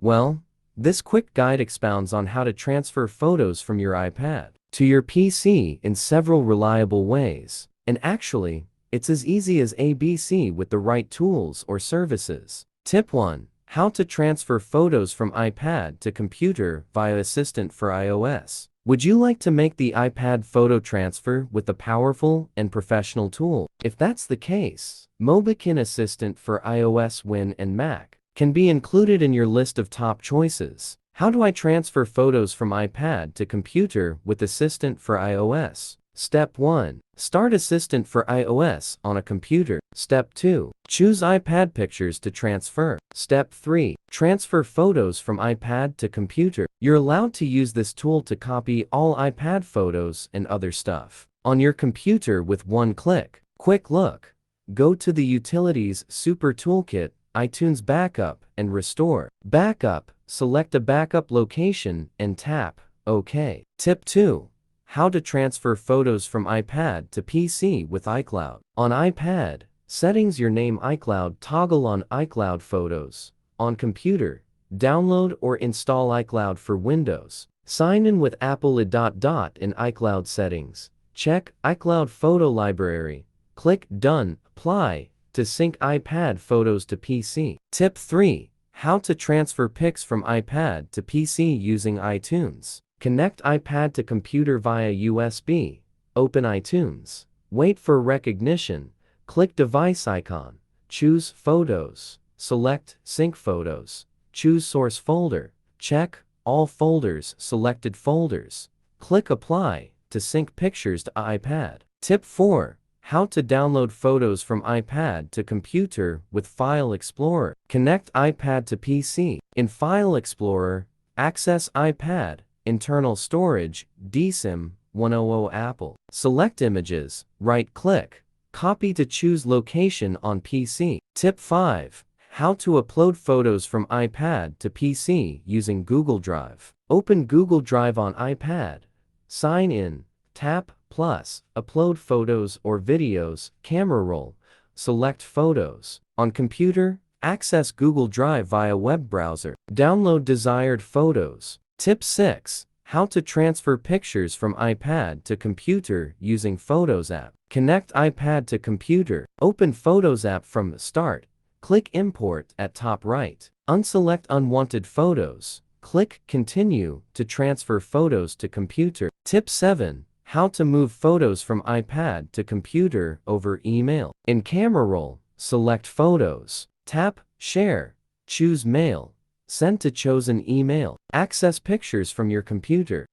Well, this quick guide expounds on how to transfer photos from your iPad to your PC in several reliable ways. And actually, it's as easy as ABC with the right tools or services. Tip 1. How to transfer photos from iPad to computer via Assistant for iOS. Would you like to make the iPad photo transfer with a powerful and professional tool? If that's the case, Mobikin Assistant for iOS Win and Mac can be included in your list of top choices. How do I transfer photos from iPad to computer with Assistant for iOS? Step 1. Start Assistant for iOS on a computer. Step 2. Choose iPad Pictures to transfer. Step 3. Transfer photos from iPad to computer. You're allowed to use this tool to copy all iPad photos and other stuff on your computer with one click. Quick look. Go to the Utilities Super Toolkit, iTunes Backup and Restore. Backup. Select a backup location and tap OK. Tip 2. How to transfer photos from iPad to PC with iCloud. On iPad, settings your name iCloud, toggle on iCloud Photos. On computer, download or install iCloud for Windows. Sign in with Apple in iCloud settings. Check iCloud Photo Library. Click Done, Apply to sync iPad photos to PC. Tip 3. How to transfer pics from iPad to PC using iTunes. Connect iPad to computer via USB. Open iTunes. Wait for recognition. Click device icon. Choose Photos. Select Sync Photos. Choose Source Folder. Check All Folders, Selected Folders. Click Apply to sync pictures to iPad. Tip 4. How to download photos from iPad to computer with File Explorer. Connect iPad to PC. In File Explorer, access iPad. Internal storage, DSIM, 100 Apple. Select images, right-click, copy to choose location on PC. Tip 5. How to upload photos from iPad to PC using Google Drive. Open Google Drive on iPad. Sign in, tap plus, upload photos or videos, camera roll. Select photos. On computer, access Google Drive via web browser. Download desired photos. Tip 6. How to transfer pictures from iPad to computer using Photos app. Connect iPad to computer. Open Photos app from Start. Click Import at top right. Unselect unwanted photos. Click Continue to transfer photos to computer. Tip 7. How to move photos from iPad to computer over email. In Camera Roll, select Photos. Tap Share. Choose Mail. Send to chosen email. Access pictures from your computer.